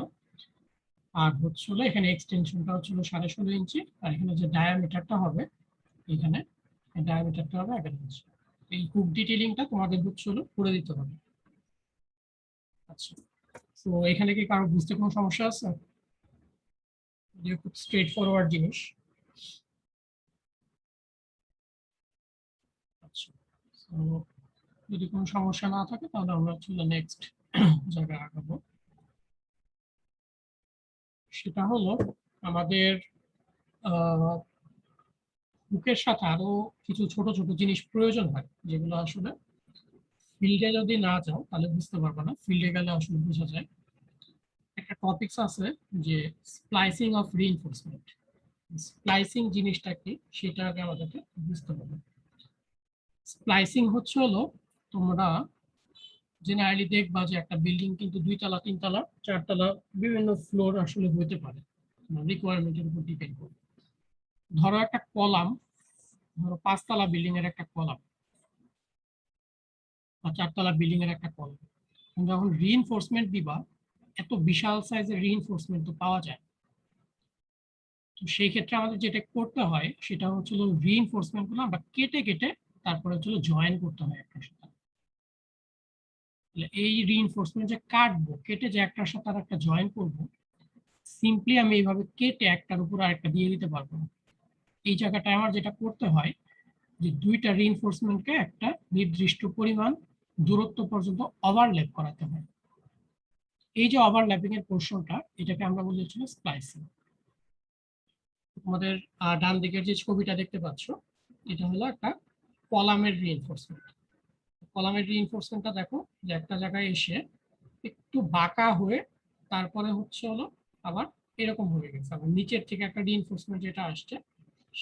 আর হচ্ছিল এখানে এক্সটেনশনটা হচ্ছিল 16.5 ইঞ্চি, আর এখানে যে ডায়ামিটারটা হবে, এখানে ডায়ামিটারটা হবে 11 ইঞ্চি। এই হুক ডিটেইলিংটা তোমাদের হচ্ছিল করে দিতে হবে। আচ্ছা, তো এখানে কি কারো বুঝতে কোনো সমস্যা আছে? যে খুব স্ট্রেট ফরওয়ার্ড জিনিস। আচ্ছা, তো যদি কোনো সমস্যা না থাকে তাহলে আমরা চলে নেক্সট জায়গায় আগাবো। সেটা হলো আমাদের বুকের সাথে আরো কিছু ছোট ছোট জিনিস প্রয়োজন হয়, যেগুলো আসলে ফিল্ডে যদি না যাও তাহলে বুঝতে পারবে না, ফিল্ডে গেলে আসলে বোঝা যায়। একটা টপিকস আছে যে স্প্লাইসিং অফ রিইনফোর্সমেন্ট। স্প্লাইসিং জিনিসটা কি সেটা আগে আমাদেরকে বুঝতে হবে। স্প্লাইসিং হচ্ছে হলো, তোমরা জেনারেলি দেখবা যে একটা বিল্ডিং কিন্তু 2 তলা 3 তলা 4 তলা বিভিন্ন ফ্লোর আসলে হতে পারে, রিকোয়ারমেন্টের উপর ডিপেন্ড করে। ধরো একটা কলাম, ধরো 5 তলা বিল্ডিং এর একটা কলাম বা 4 তলা বিল্ডিং এর একটা কলাম, যখন রিইনফোর্সমেন্ট দিবা, এত বিশাল সাইজের রিইনফোর্সমেন্ট তো পাওয়া যায়। তো সেই ক্ষেত্রে আমাদের যেটা করতে হয় সেটা হচ্ছিল রিইনফোর্সমেন্ট গুলো আমরা কেটে কেটে তারপরে হচ্ছিল জয়েন করতে হয় একটার সাথে। এই রিইনফোর্সমেন্ট যে কাটবো, কেটে যে একটার সাথে আর একটা জয়েন করবো, সিম্পলি আমি এইভাবে কেটে একটার উপর আরেকটা দিয়ে দিতে পারবো না। এই জায়গাটায় আমার যেটা করতে হয়, যে দুইটা রিইনফোর্সমেন্টকে একটা নির্দিষ্ট পরিমাণ দূরত্ব পর্যন্ত ওভারল্যাপ করাতে হয়। এই যে ওভারল্যাপিং এর পোর্শনটা, এটাকে আমরা বলি হচ্ছে স্প্লাইসিং। তোমাদের ডান দিকের যে ছবিটা দেখতে পাচ্ছ, এটা হলো একটা কলামের রিইনফোর্সমেন্ট। কলামের রিইনফোর্সমেন্টটা দেখো যে একটা জায়গায় এসে একটু বাঁকা হয়ে তারপরে হচ্ছে হলো আবার এরকম হয়ে গেছে, আবার নিচের থেকে একটা রিইনফোর্সমেন্ট যেটা আসছে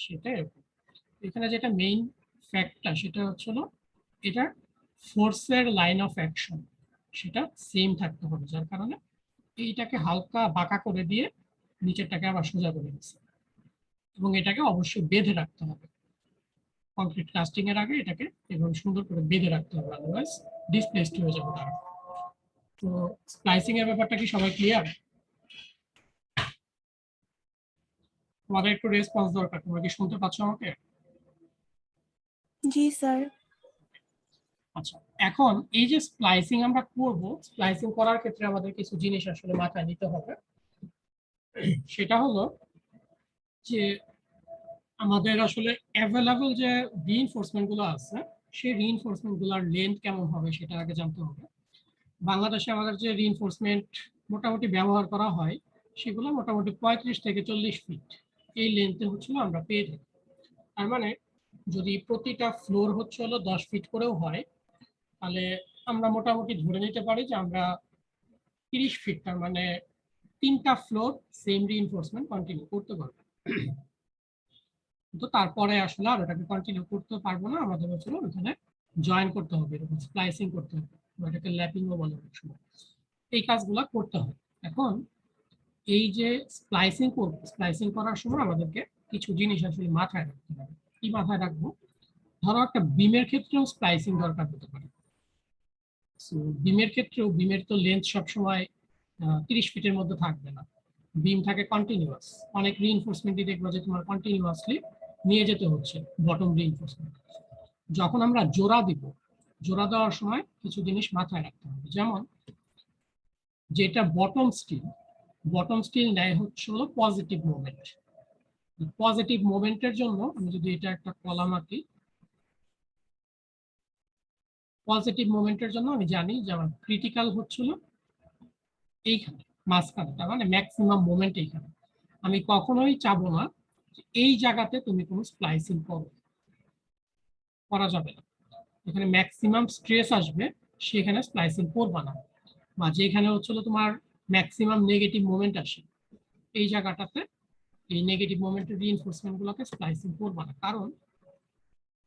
সেটা এরকম। এখানে যেটা মেইন ফ্যাক্টটা সেটা হচ্ছে এটা ফোর্সের লাইন অফ অ্যাকশন সেটা সেম থাকতে হবে, যার কারণে এইটাকে হালকা বাঁকা করে দিয়ে নিচেরটাকে আবার সোজা করে দিচ্ছে। এবং এটাকে অবশ্যই বেঁধে রাখতে হবে, কংক্রিট কাস্টিং এর আগে এটাকে এভাবে সুন্দর করে বেঁধে রাখতে হবে, আদারওয়াইজ ডিসপ্লেসড হয়ে যাবে তারা। তো স্প্লাইসিং এর ব্যাপারটা কি সবাই ক্লিয়ার? তোমাদের একটু রেসপন্স দরকার, তোমরা কি শুনতে পাচ্ছ আমাকে? জি স্যার। আচ্ছা, এখন এই যে স্প্লাইসিং আমরা করব, স্প্লাইসিং করার ক্ষেত্রে আমাদের কিছু জিনিস আসলে মাথায় নিতে হবে। সেটা হলো যে আমাদের আসলে অ্যাভেলেবল যে রিইনফোর্সমেন্ট গুলো আছে, সেই রিইনফোর্সমেন্ট গুলোর লেন্থ কেমন হবে সেটা আগে জানতে হবে। বাংলাদেশে আমাদের যে রিইনফোর্সমেন্ট মোটামুটি ব্যবহার করা হয়, সেগুলো মোটামুটি 35 থেকে 40 ফিট এই লেন্থে হচ্ছিল আমরা পেয়ে থাকি। তার মানে যদি প্রতিটা ফ্লোর হচ্ছে হলো 10 ফিট করেও হয়, তাহলে আমরা মোটামুটি ধরে নিতে পারি যে আমরা 30 ফিট, তার মানে 3টা ফ্লোর সেম রিইনফোর্সমেন্ট কন্টিনিউ করতে পারবো। কিন্তু তারপরে আসলে আর ওটাকে কন্টিনিউ করতে পারবো না, আমাদের হচ্ছে ওখানে জয়েন করতে হবে, এরকম স্প্লাইসিং করতে হবে, এটাকে ল্যাপিংও বলে অনেক সময়। এই কাজগুলো করতে হবে। এখন এই যে স্প্লাইসিং করবো, স্প্লাইসিং করার সময় আমাদেরকে কিছু জিনিস আসলে মাথায় রাখতে হবে। কি মাথায় রাখবো? ধরো একটা বিমের ক্ষেত্রেও স্প্লাইসিং দরকার হতে পারে। বিমের ক্ষেত্রেও বিমের তো লেন্থ সবসময় 30 ফিটের মধ্যে থাকবে না, বিম থাকে কন্টিনিউয়াস। অনেক রিইনফোর্সমেন্টই দেখবো যে তোমার কন্টিনিউয়াসলি নিয়ে যেতে হচ্ছে বটম রিইনফোর্সমেন্ট। যখন আমরা জোড়া দিব, জোড়া দেওয়ার সময় কিছু জিনিস মাথায় রাখতে হবে, যেমন যেটা বটম স্টিল নেয় হচ্ছে হলো পজিটিভ মোমেন্ট, পজিটিভ মোমেন্টের জন্য আমি যদি এটা একটা কলাম আঁকি, পজিটিভ মোমেন্টের জন্য আমি জানি যে আমার ক্রিটিক্যাল হচ্ছিল এইখানে মাঝখানে, তার মানে ম্যাক্সিমাম মোমেন্ট এইখানে। আমি কখনোই চাবো না যে এই জায়গাতে তুমি কোনো স্প্লাইসিং করা যাবে না। এখানে ম্যাক্সিমাম স্ট্রেস আসবে, সেখানে স্প্লাইসিং করবা না। বা যেখানে হচ্ছিল তোমার ম্যাক্সিমাম নেগেটিভ মোমেন্ট আসে, এই জায়গাটাতে এই নেগেটিভ মোমেন্টের রিইনফোর্সমেন্ট গুলোকে স্প্লাইসিং করবা না। কারণ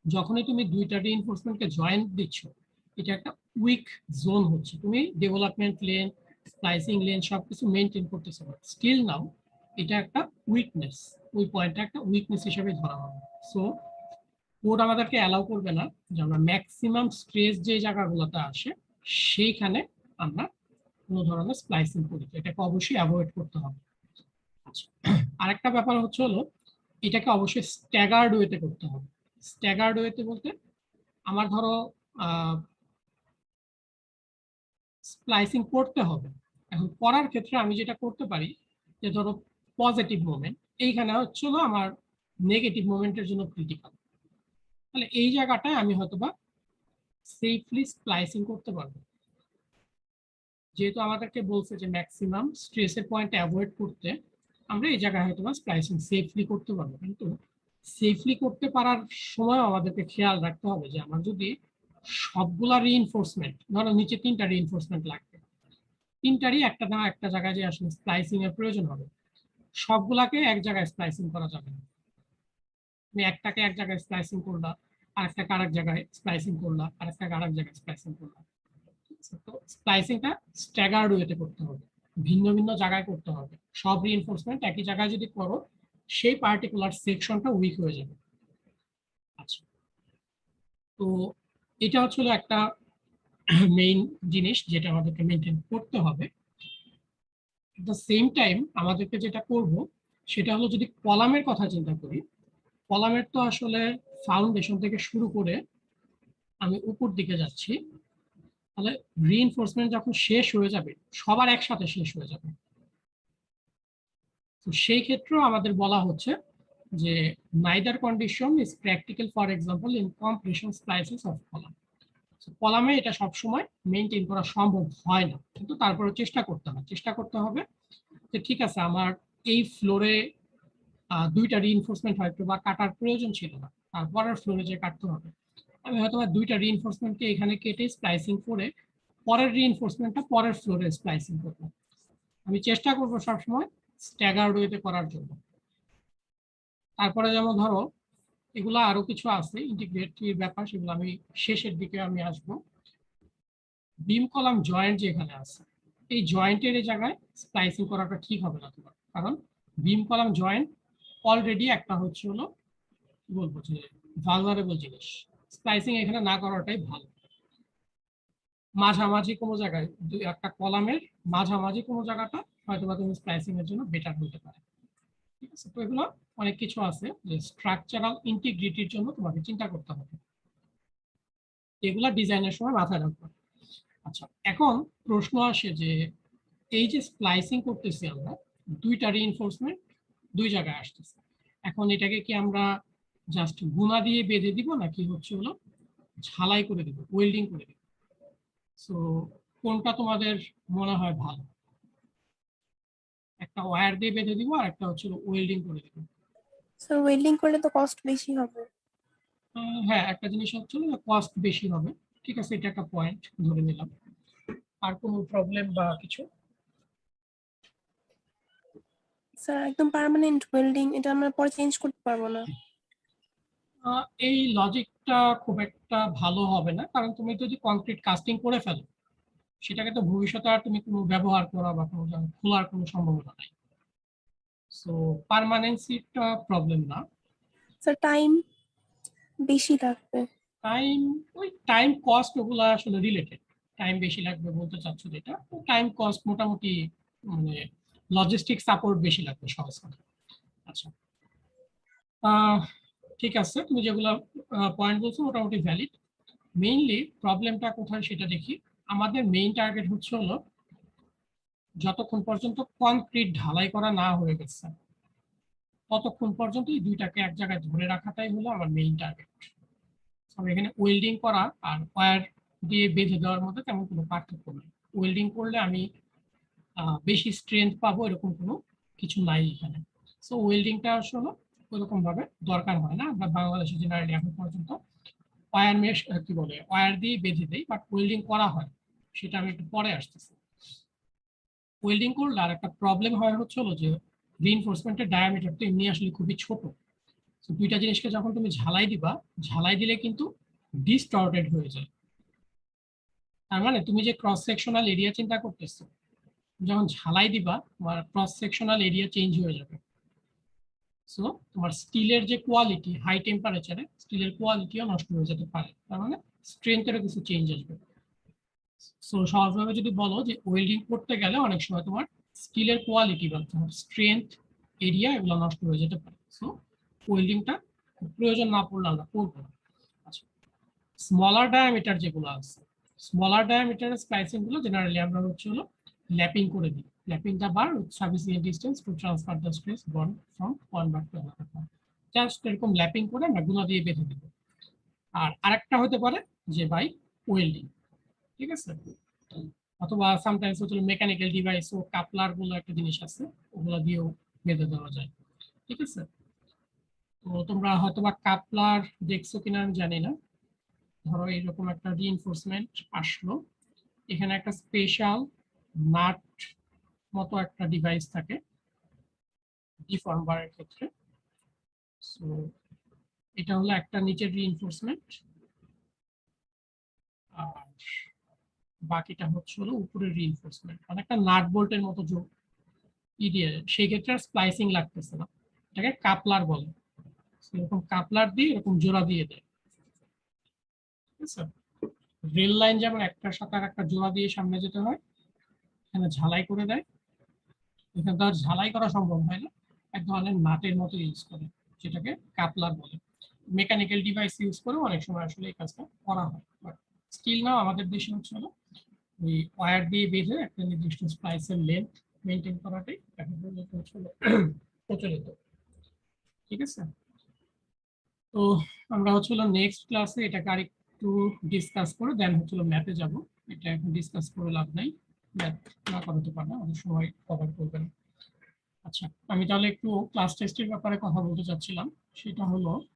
যখনই তুমি দুইটা রিইনফোর্সমেন্টকে জয়েন্ট দিচ্ছ, এটা একটা উইক জোন হচ্ছে। তুমি ডেভেলপমেন্ট লেন, স্প্লাইসিং লেন সবকিছু মেনটেন করতেছো, স্টিল নাও এটা একটা উইকনেস, ওই পয়েন্টটা একটা উইকনেস হিসেবে ধরা হবে। সো কোড আমাদেরকে অ্যালাউ করবে না যে আমরা ম্যাক্সিমাম স্ট্রেস যে জায়গাগুলোতে আসে সেইখানে আমরা কোনো ধরনের স্প্লাইসিং করি, এটাকে অবশ্যই অ্যাভয়েড করতে হবে। আচ্ছা, আরেকটা ব্যাপার হচ্ছে হলো এটাকে অবশ্যই স্ট্যাগার্ড ওয়েতে করতে হবে। স্ট্যাগার্ড ওয়েতে বলতে আমার ধরো স্প্লাইসিং করতে হবে, এখন করার ক্ষেত্রে আমি যেটা করতে পারি যে ধরো পজিটিভ মোমেন্ট এইখানে হচ্ছে হলো আমার নেগেটিভ মোমেন্টের জন্য ক্রিটিক্যাল, তাহলে এই জায়গাটায় আমি হয়তোবা সেফলি স্প্লাইসিং করতে পারবো। যেহেতু আমাদেরকে বলছে যে ম্যাক্সিমাম স্ট্রেসের পয়েন্ট অ্যাভয়েড করতে, আমরা এই জায়গায় হয়তো স্প্লাইসিং সেফলি করতে পারবো। কিন্তু সেফলি করতে পারার সময় আমাদেরকে খেয়াল রাখতে হবে যে আমার যদি সবগুলা রিইনফোর্সমেন্ট, ধরো নিচে 3টা রিইনফোর্সমেন্ট লাগবে, 3টারই একটা না একটা জায়গায় যে আসলে স্প্লাইসিং এর প্রয়োজন হবে, সবগুলাকে এক জায়গায় স্প্লাইসিং করা যাবে না। তুমি একটাকে এক জায়গায় স্প্লাইসিং করলা, আরেকটাকে আরেক জায়গায় স্প্লাইসিং করলা, আরেকটাকে আরেক জায়গায় স্প্লাইসিং করলা। তো স্প্লাইসিংটা স্ট্যাগার্ড ওয়েতে করতে হবে, ভিন্ন ভিন্ন জায়গায় করতে হবে। সব রিইনফোর্সমেন্ট একই জায়গায় যদি করো, সেই পার্টিকুলার সেকশনটা উইক হয়ে যাবে। আচ্ছা, তো এটা হচ্ছিল একটা মেইন জিনিস যেটা আমাদেরকে মেনটেন করতে হবে। এট দ্য সেম টাইম আমাদেরকে যেটা করব সেটা হলো, যদি কলামের কথা চিন্তা করি, কলামের তো আসলে ফাউন্ডেশন থেকে শুরু করে আমি উপর দিকে যাচ্ছি, তাহলে রিইনফোর্সমেন্ট যখন শেষ হয়ে যাবে সবার একসাথে শেষ হয়ে যাবে। তো সেই ক্ষেত্রেও আমাদের বলা হচ্ছে যে neither condition is practical for example in compression splices of column. কলামে এটা সবসময় মেনটেন করা সম্ভব হয় না, কিন্তু তারপরে চেষ্টা করতে হবে যে ঠিক আছে আমার এই ফ্লোরে 2টা রিইনফোর্সমেন্ট হয়তো বা কাটার প্রয়োজন ছিল না, তারপরের ফ্লোরে যে কাটতে হবে, আমি হয়তো 2টা রিইনফোর্সমেন্টকে এখানে কেটে স্প্লাইসিং করে পরের রিইনফোর্সমেন্টটা পরের ফ্লোরে স্প্লাইসিং করবো। আমি চেষ্টা করবো সবসময় স্ট্যাগার্ড ওয়েতে করার জন্য। তারপরে যেমন ধরো এগুলো আরো কিছু আছে ইন্টিগ্রেটিভ ব্যাপার, সেগুলো আমি শেষের দিকে আমি আসবো। বিম কলাম জয়েন্ট যেখানে আছে, এই জয়েন্টের এই জায়গায় স্প্লাইসিং করাটা ঠিক হবে না তোমার, কারণ বিম কলাম জয়েন্ট অলরেডি একটা হচ্ছে হলো কি বলবো যে ভালনারেবল জিনিস, স্প্লাইসিং এখানে না করাটাই ভালো। মাঝামাঝি কোনো জায়গায় একটা কলামের মাঝামাঝি কোনো জায়গাটা হয়তো বা তুমি স্প্লাইসিং এর জন্য বেটার হতে পারে। ঠিক আছে, তো এগুলো অনেক কিছু আছে যে স্ট্রাকচারাল ইন্টিগ্রিটির জন্য তোমাকে চিন্তা করতে হবে, এগুলা ডিজাইনের সময় মাথায় রাখবে। আচ্ছা, এখন প্রশ্ন আসে যে এই যে স্প্লাইসিং করতেছি আমরা, 2টা রিইনফোর্সমেন্ট 2 জায়গায় আসতেছে, এখন এটাকে কি আমরা জাস্ট গুণা দিয়ে বেঁধে দিব নাকি হচ্ছে হলো ঝালাই করে দিব, ওয়েল্ডিং করে দিব? সো কোনটা তোমাদের মনে হয় ভালো? একটা ওয়্যার দিয়ে বেঁধে দিব আর একটা হচ্ছে ওয়েল্ডিং করে দিব। স্যার ওয়েল্ডিং করলে তো কস্ট বেশি হবে। হ্যাঁ, একটা জিনিস হচ্ছে কস্ট বেশি হবে, ঠিক আছে, এটা একটা পয়েন্ট ধরে নিলাম। আর কোনো প্রবলেম বা কিছু? স্যার একদম পার্মানেন্ট ওয়েল্ডিং, এটা আমরা পরে চেঞ্জ করতে পারবো না। এই লজিকটা খুব একটা ভালো হবে না, কারণ তুমি যদি কংক্রিট কাস্টিং করে ফেলো সেটাকে তো ভবিষ্যতে আর তুমি কোনো ব্যবহার করা বা কোনো খোলার কোনো সম্ভাবনা নাই। সো পার্মানেন্সিটা প্রবলেম না। স্যার টাইম বেশি লাগবে। টাইম, ওই টাইম কস্ট ওগুলো আসলে রিলেটেড। টাইম বেশি লাগবে বলতে চাচ্ছ যেটা, টাইম কস্ট মোটামুটি মানে লজিস্টিক সাপোর্ট বেশি লাগবে সহজ কথা। আচ্ছা, ঠিক আছে, তুমি যেগুলো পয়েন্ট বলছো মোটামুটি ভ্যালিড। মেইনলি প্রবলেমটা কোথায় সেটা দেখি। আমাদের মেইন টার্গেট হচ্ছে হলো যতক্ষণ পর্যন্ত কনক্রিট ঢালাই করা না হয়ে গেছে ততক্ষণ পর্যন্ত এই দুইটাকে এক জায়গায় ধরে রাখাটাই হলো আমার মেইন টার্গেট। আমি এখানে ওয়েল্ডিং করা আর ওয়্যার দিয়ে বেঁধে দেওয়ার মধ্যে তেমন কোনো পার্থক্য নেই। ওয়েল্ডিং করলে আমি বেশি স্ট্রেংথ পাবো এরকম কোনো কিছু নাই এখানে। সো ওয়েল্ডিংটা আসলে ওইরকম ভাবে দরকার হয় না। আমরা বাংলাদেশে জেনারেলি এখন পর্যন্ত ওয়্যার মেশ কি বলে ওয়্যার দিয়ে বেঁধে দেই, বাট ওয়েল্ডিং করা হয়, সেটা আমি একটু পরে আসতেছি। ওয়েল্ডিং করলে আর একটা প্রবলেম হয় হচ্ছে হলো যে রিইনফোর্সমেন্টের ডায়ামিটার তো এমনি আসলে খুবই ছোট। তো দুইটা জিনিসকে যখন তুমি ঝালাই দিবা, ঝালাই দিলে কিন্তু ডিস্টর্টেড হয়ে যায়। তার মানে তুমি যে ক্রস সেকশনাল এরিয়া চিন্তা করতেছো, যখন ঝালাই দিবা তোমার ক্রস সেকশনাল এরিয়া চেঞ্জ হয়ে যাবে। সো তোমার স্টিলের যে কোয়ালিটি, হাই টেম্পারেচারে স্টিলের কোয়ালিটিও নষ্ট হয়ে যেতে পারে, তার মানে স্ট্রেংথেরও কিছু চেঞ্জ আসবে। সো সহজভাবে যদি বলো যে ওয়েল্ডিং করতে গেলে অনেক সময় তোমার স্টিলের কোয়ালিটি বা তোমার স্ট্রেংথ এরিয়া এগুলো নষ্ট হয়ে যেতে পারে। সো ওয়েল্ডিংটা প্রয়োজন না পড়লে আমরা করবো না। আচ্ছা, স্মলার ডায়ামিটার যেগুলো আছে, স্মলার ডায়ামিটারের স্প্লাইসিং গুলো জেনারেলি আমরা হচ্ছে হলো ল্যাপিং করে দিই। Lapping the bar with sufficient distance to transfer the stress bond from one bar to another bar. Just এরকম ল্যাপিং করে আমরা গুণা দিয়ে বেঁধে দিব। আর আরেকটা হতে পারে যে বাই ওয়েল্ডিং, ঠিক আছে? অথবা সামটাইমস হচ্ছে মেকানিক্যাল ডিভাইস ও কাপলার গুলো একটা জিনিস আছে, ওগুলো দিয়েও বেঁধে দেওয়া যায়, ঠিক আছে? তো তোমরা হয়তোবা কাপলার দেখছো কিনা আমি জানি না। ধরো এরকম একটা রিইনফোর্সমেন্ট আসলো, এখানে একটা স্পেশাল নাট মতো একটা ডিভাইস থাকে ডিফর্ম বারের ক্ষেত্রে। সো এটা হলো একটা নিচের রিইনফোর্সমেন্ট, আর বাকিটা হচ্ছে হলো উপরের রিইনফোর্সমেন্ট, মানে একটা নাট বোল্টের মতো যোগ দিয়ে, সেই ক্ষেত্রে আর স্প্লাইসিং লাগতেছে না, এটাকে কাপলার বলে। এরকম কাপলার দিয়ে এরকম জোড়া দিয়ে দেয়, ঠিক আছে? রেল লাইন যেমন একটার সাথে আর একটা জোড়া দিয়ে সামনে যেতে হয়, এখানে ঝালাই করে দেয়। এখানে তো আর ঝালাই করা সম্ভব হয় না, এক ধরনের নাটের মতো ইউজ করে, যেটাকে কাপলার বলে। মেকানিক্যাল ডিভাইস ইউজ করে অনেক সময় আসলে এই কাজটা করা হয়, বাট স্টিল নাও আমাদের দেশে হচ্ছে হলো ওই ওয়্যার দিয়ে বেঁধে একটা নির্দিষ্ট স্প্লাইসের লেন্থ মেনটেন করাটাই এখন পর্যন্ত হচ্ছে হলো প্রচলিত, ঠিক আছে? তো আমরা হচ্ছে হলো নেক্সট ক্লাসে এটাকে আরেকটু ডিসকাস করে দেন হচ্ছে হলো ম্যাথে যাব। এটা এখন ডিসকাস করে লাভ নাই, ম্যাথ না করাতে পারলে অনেক সময় কভার করবেন। আচ্ছা, আমি তাহলে একটু ক্লাস টেস্টের ব্যাপারে কথা বলতে চাচ্ছিলাম। সেটা হলো